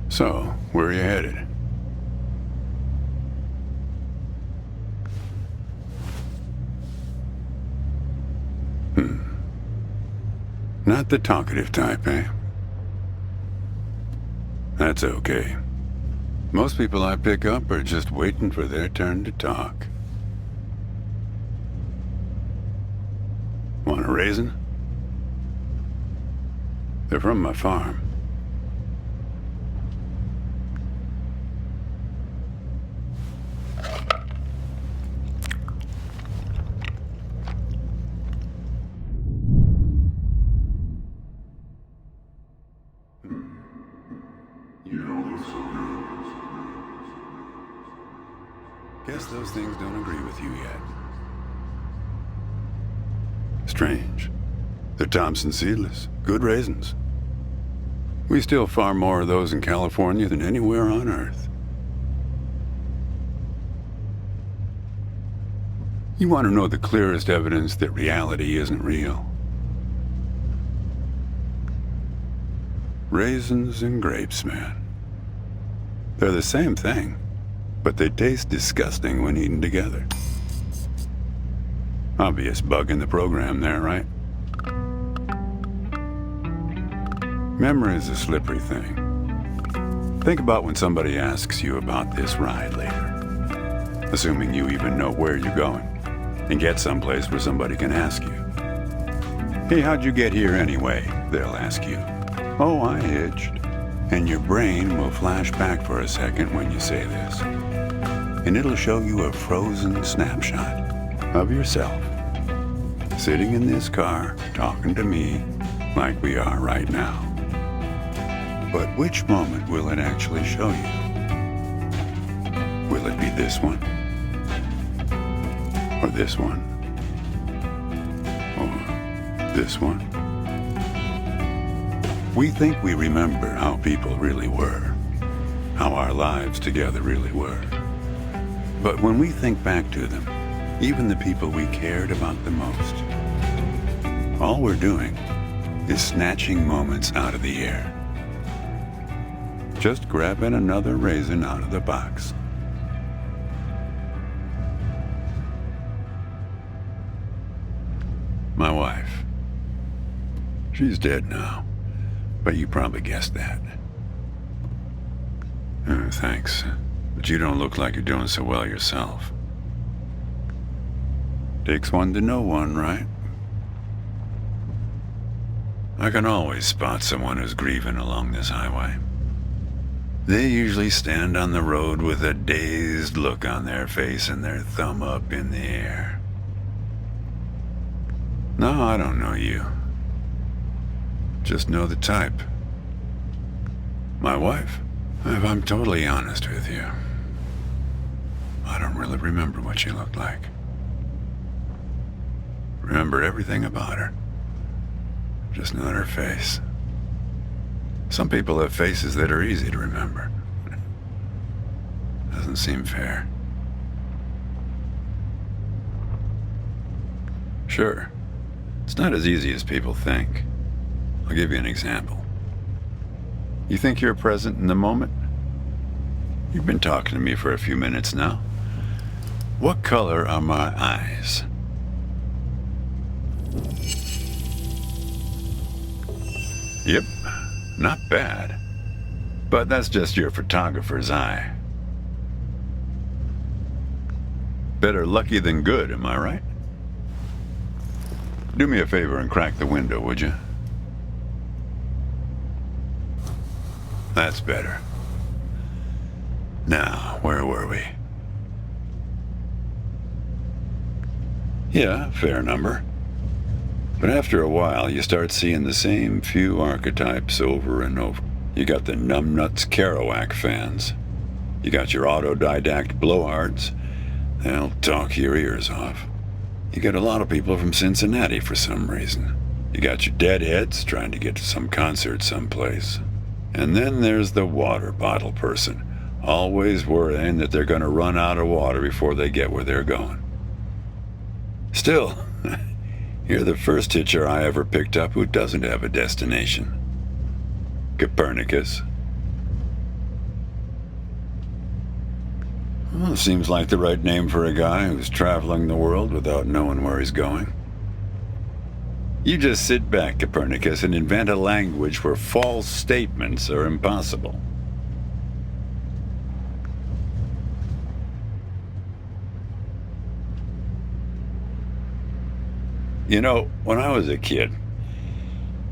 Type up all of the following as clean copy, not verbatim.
So, where are you headed? Not the talkative type, eh? That's okay. Most people I pick up are just waiting for their turn to talk. Want a raisin? They're from my farm. Guess those things don't agree with you yet. Strange. They're Thompson seedless. Good raisins. We still farm more of those in California than anywhere on Earth. You want to know the clearest evidence that reality isn't real? Raisins and grapes, man. They're the same thing, but they taste disgusting when eaten together. Obvious bug in the program there, right? Memory is a slippery thing. Think about when somebody asks you about this ride later, assuming you even know where you're going, and get someplace where somebody can ask you. Hey, how'd you get here anyway? They'll ask you. Oh, I hitched. And your brain will flash back for a second when you say this. And it'll show you a frozen snapshot of yourself, sitting in this car, talking to me like we are right now. But which moment will it actually show you? Will it be this one? Or this one? Or this one? We think we remember how people really were, how our lives together really were. But when we think back to them, even the people we cared about the most, all we're doing is snatching moments out of the air. Just grabbing another raisin out of the box. My wife. She's dead now. But you probably guessed that. Thanks. But you don't look like you're doing so well yourself. Takes one to know one, right? I can always spot someone who's grieving along this highway. They usually stand on the road with a dazed look on their face and their thumb up in the air. No, I don't know you. Just know the type. My wife, if I'm totally honest with you, I don't really remember what she looked like. Remember everything about her. Just not her face. Some people have faces that are easy to remember. Doesn't seem fair. Sure, it's not as easy as people think. I'll give you an example. You think you're present in the moment? You've been talking to me for a few minutes now. What color are my eyes? Yep, not bad. But that's just your photographer's eye. Better lucky than good, am I right? Do me a favor and crack the window, would you? That's better. Now, where were we? Yeah, fair number. But after a while, you start seeing the same few archetypes over and over. You got the numbnuts Kerouac fans. You got your autodidact blowhards. They'll talk your ears off. You get a lot of people from Cincinnati for some reason. You got your deadheads trying to get to some concert someplace. And then there's the water bottle person, always worrying that they're going to run out of water before they get where they're going. Still, you're the first hitcher I ever picked up who doesn't have a destination. Copernicus. Well, seems like the right name for a guy who's traveling the world without knowing where he's going. You just sit back, Copernicus, and invent a language where false statements are impossible. You know, when I was a kid,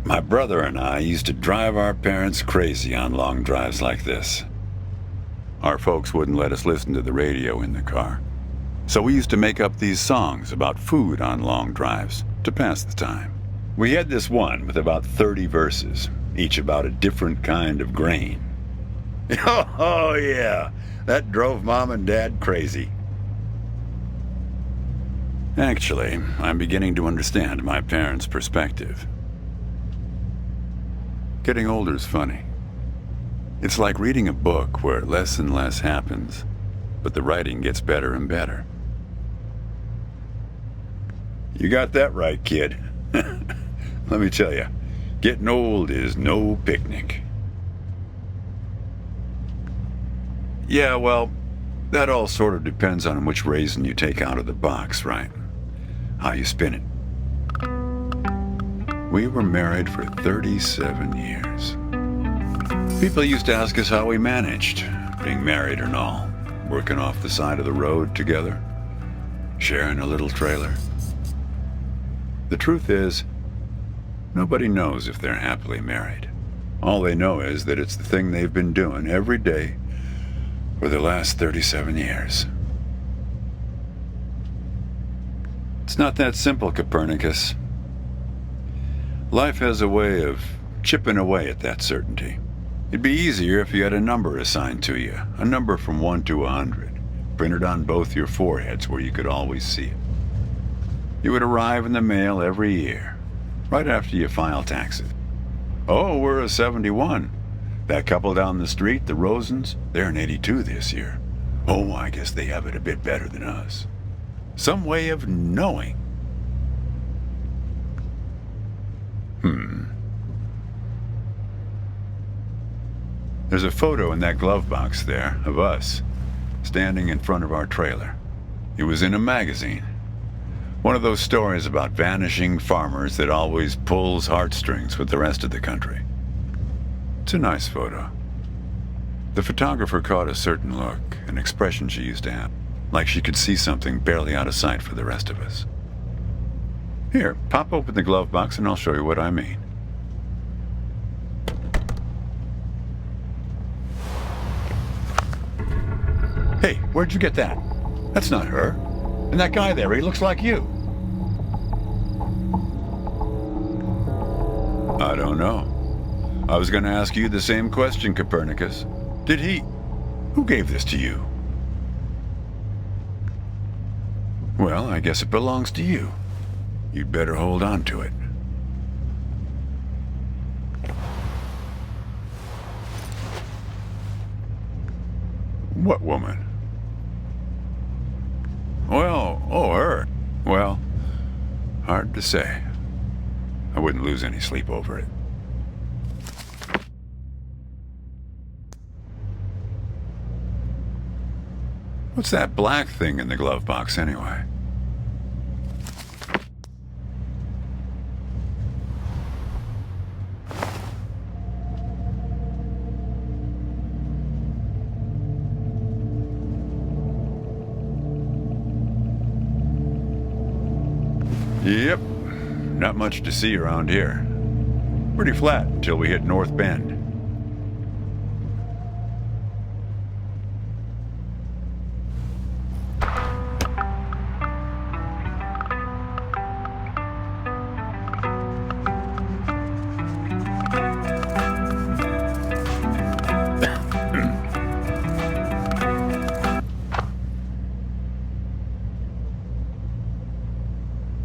my brother and I used to drive our parents crazy on long drives like this. Our folks wouldn't let us listen to the radio in the car, so we used to make up these songs about food on long drives to pass the time. We had this one with about 30 verses, each about a different kind of grain. Oh yeah, that drove Mom and Dad crazy. Actually, I'm beginning to understand my parents' perspective. Getting older's funny. It's like reading a book where less and less happens, but the writing gets better and better. You got that right, kid. Let me tell you, getting old is no picnic. Yeah, well, that all sort of depends on which raisin you take out of the box, right? How you spin it. We were married for 37 years. People used to ask us how we managed, being married and all, working off the side of the road together, sharing a little trailer. The truth is, nobody knows if they're happily married. All they know is that it's the thing they've been doing every day for the last 37 years. It's not that simple, Copernicus. Life has a way of chipping away at that certainty. It'd be easier if you had a number assigned to you, a number from 1 to 100, printed on both your foreheads where you could always see it. It would arrive in the mail every year, right after you file taxes. Oh, we're a 71. That couple down the street, the Rosens, they're an 82 this year. Oh, I guess they have it a bit better than us. Some way of knowing. There's a photo in that glove box there of us, standing in front of our trailer. It was in a magazine. One of those stories about vanishing farmers that always pulls heartstrings with the rest of the country. It's a nice photo. The photographer caught a certain look, an expression she used to have, like she could see something barely out of sight for the rest of us. Here, pop open the glove box and I'll show you what I mean. Hey, where'd you get that? That's not her. And that guy there, he looks like you. I don't know. I was going to ask you the same question, Copernicus. Did he... Who gave this to you? Well, I guess it belongs to you. You'd better hold on to it. What woman? Well, oh, her. Well, hard to say. I wouldn't lose any sleep over it. What's that black thing in the glove box anyway? Yep, not much to see around here. Pretty flat until we hit North Bend.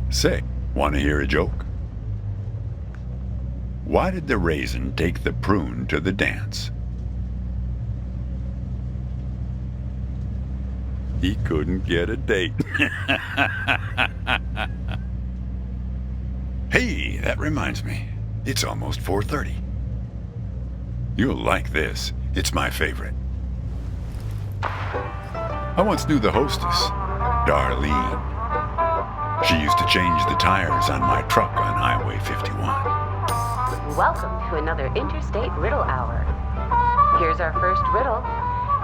Say, want to hear a joke? Why did the raisin take the prune to the dance? He couldn't get a date. Hey, that reminds me. It's almost 4:30. You'll like this. It's my favorite. I once knew the hostess, Darlene. She used to change the tires on my truck on Highway 51. Welcome to another Interstate Riddle Hour. Here's our first riddle.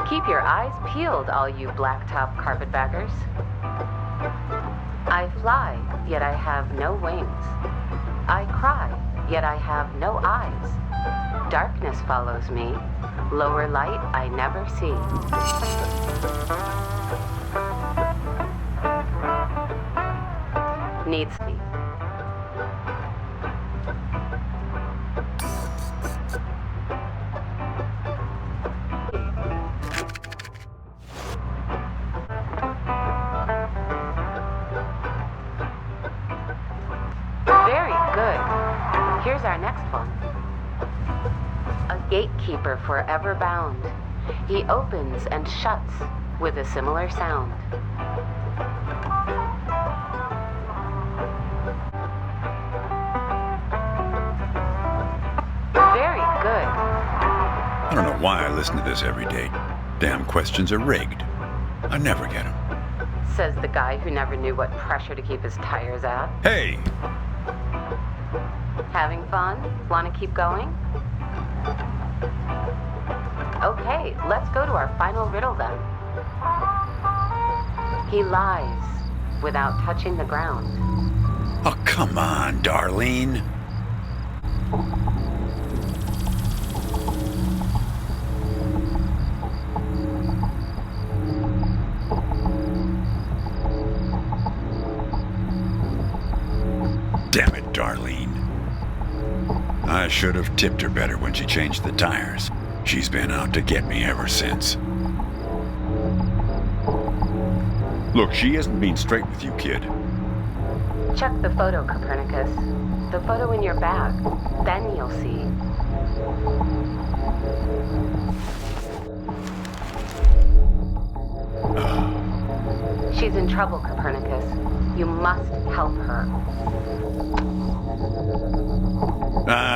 Keep your eyes peeled, all you blacktop carpetbaggers. I fly, yet I have no wings. I cry, yet I have no eyes. Darkness follows me. Lower light I never see. Needs me. Very good. Here's our next one. A gatekeeper forever bound. He opens and shuts with a similar sound. Very good. I don't know why I listen to this every day. Damn questions are rigged. I never get them. Says the guy who never knew what pressure to keep his tires at. Hey! Having fun? Want to keep going? Okay, let's go to our final riddle then. He lies without touching the ground. Oh, come on, Darlene. Damn it, Darlene. I should have tipped her better when she changed the tires. She's been out to get me ever since. Look, she isn't being straight with you, kid. Check the photo, Copernicus. The photo in your bag. Then you'll see. She's in trouble, Copernicus. You must help her.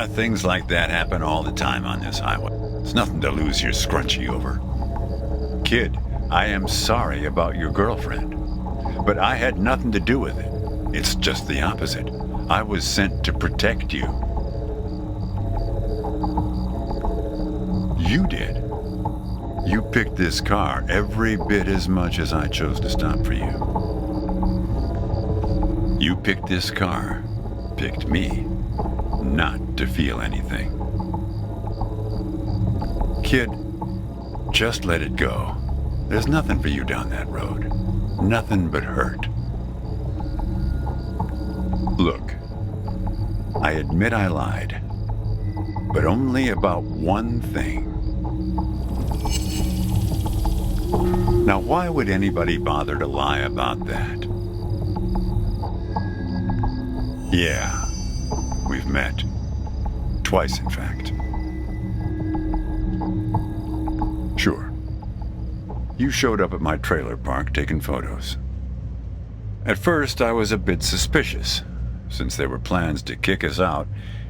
Things like that happen all the time on this highway. It's nothing to lose your scrunchie over. Kid, I am sorry about your girlfriend, but I had nothing to do with it. It's just the opposite. I was sent to protect you. You did. You picked this car every bit as much as I chose to stop for you. You picked this car, picked me, not to feel anything. Kid, just let it go. There's nothing for you down that road. Nothing but hurt. Look, I admit I lied, but only about one thing. Now, why would anybody bother to lie about that? Yeah, we've met. Twice, in fact. Sure. You showed up at my trailer park taking photos. At first, I was a bit suspicious, since there were plans to kick us out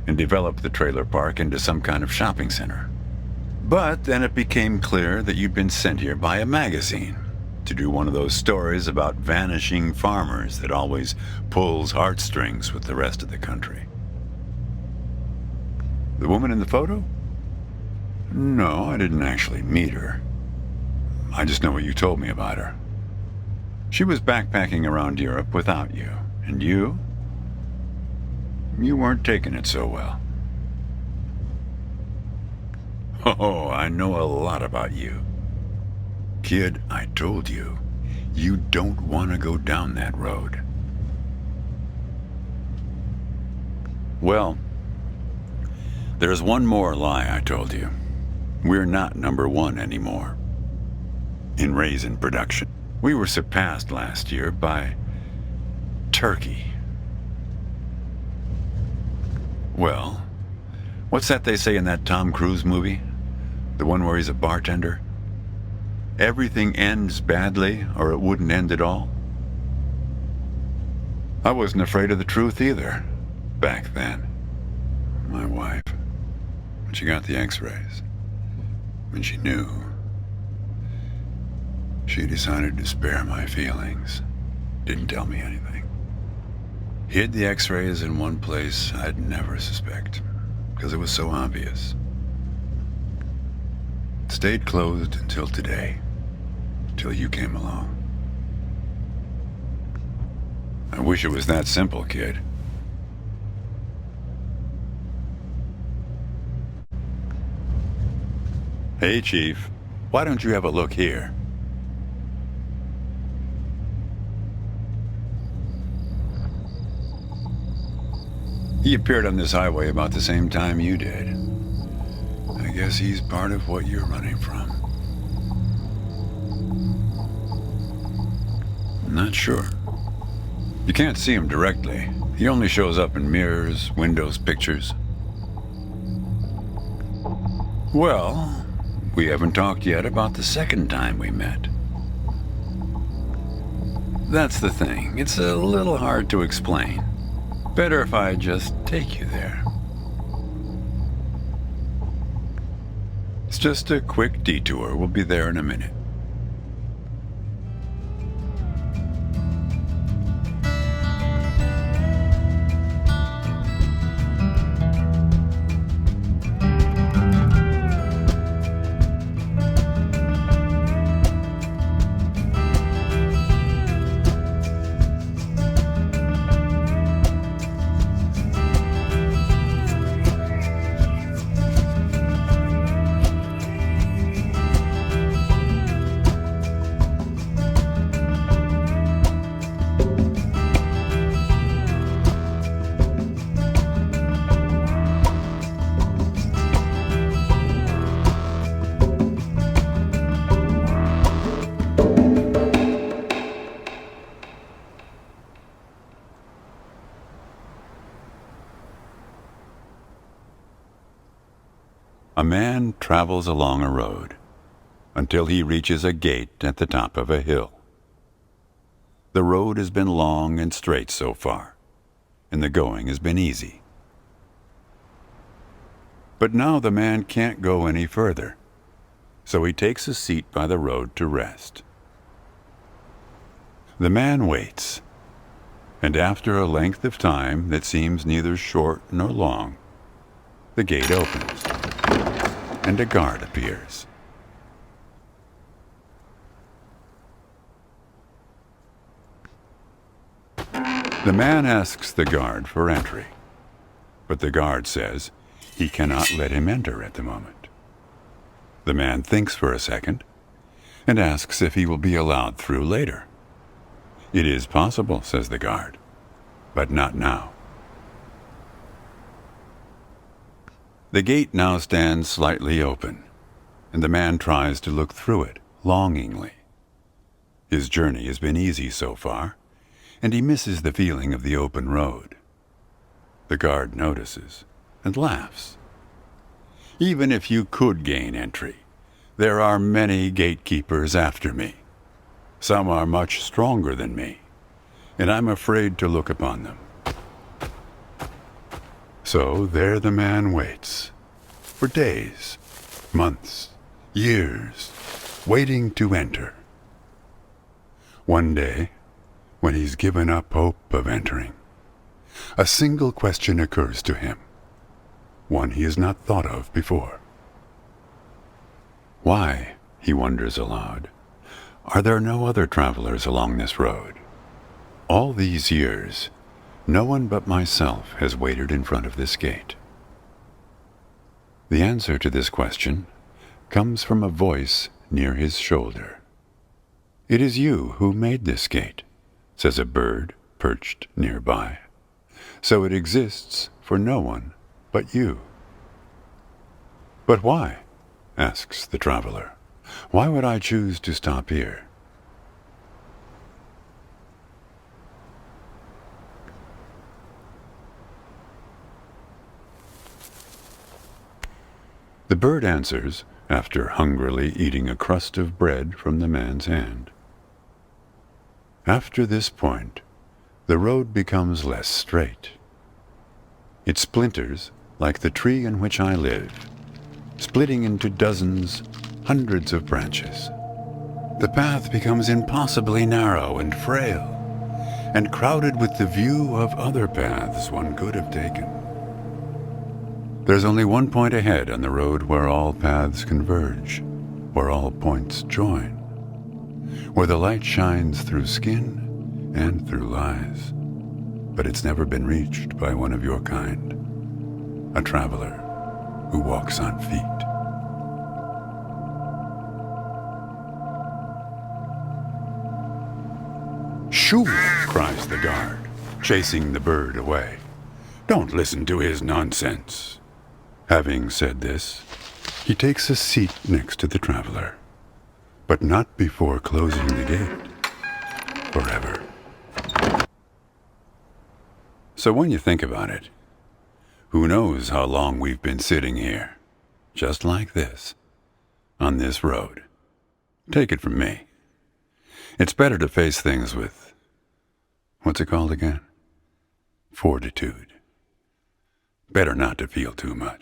and develop the trailer park into some kind of shopping center. But then it became clear that you'd been sent here by a magazine to do one of those stories about vanishing farmers that always pulls heartstrings with the rest of the country. The woman in the photo? No, I didn't actually meet her. I just know what you told me about her. She was backpacking around Europe without you, and you weren't taking it so well. Oh, I know a lot about you. Kid, I told you, you don't want to go down that road. Well, there's one more lie I told you. We're not number one anymore. In raisin production, we were surpassed last year by Turkey. Well, What's that they say in that Tom Cruise movie? The one where he's a bartender? Everything ends badly, or it wouldn't end at all. I wasn't afraid of the truth either, back then. My wife, when she got the x-rays, when she knew, she decided to spare my feelings. Didn't tell me anything. Hid the x-rays in one place I'd never suspect, because it was so obvious. Stayed closed until today, till you came along. I wish it was that simple, kid. Hey, Chief. Why don't you have a look here? He appeared on this highway about the same time you did. I guess he's part of what you're running from. Not sure. You can't see him directly. He only shows up in mirrors, windows, pictures. Well, we haven't talked yet about the second time we met. That's the thing. It's a little hard to explain. Better if I just take you there. It's just a quick detour. We'll be there in a minute. A man travels along a road until he reaches a gate at the top of a hill. The road has been long and straight so far, and the going has been easy. But now the man can't go any further, so he takes a seat by the road to rest. The man waits, and after a length of time that seems neither short nor long, the gate opens, and a guard appears. The man asks the guard for entry, but the guard says he cannot let him enter at the moment. The man thinks for a second and asks if he will be allowed through later. It is possible, says the guard, but not now. The gate now stands slightly open, and the man tries to look through it longingly. His journey has been easy so far, and he misses the feeling of the open road. The guard notices and laughs. Even if you could gain entry, there are many gatekeepers after me. Some are much stronger than me, and I'm afraid to look upon them. So there the man waits, for days, months, years, waiting to enter. One day, when he's given up hope of entering, a single question occurs to him, one he has not thought of before. Why, he wonders aloud, are there no other travelers along this road? All these years, no one but myself has waited in front of this gate. The answer to this question comes from a voice near his shoulder. It is you who made this gate, says a bird perched nearby. So it exists for no one but you. But why? Asks the traveler. Why would I choose to stop here? The bird answers after hungrily eating a crust of bread from the man's hand. After this point, the road becomes less straight. It splinters like the tree in which I live, splitting into dozens, hundreds of branches. The path becomes impossibly narrow and frail, and crowded with the view of other paths one could have taken. There's only one point ahead on the road where all paths converge, where all points join, where the light shines through skin and through lies. But it's never been reached by one of your kind, a traveler who walks on feet. "Shoo!" cries the guard, chasing the bird away. "Don't listen to his nonsense." Having said this, he takes a seat next to the traveler, but not before closing the gate forever. So when you think about it, who knows how long we've been sitting here, just like this, on this road. Take it from me. It's better to face things with, what's it called again? Fortitude. Better not to feel too much.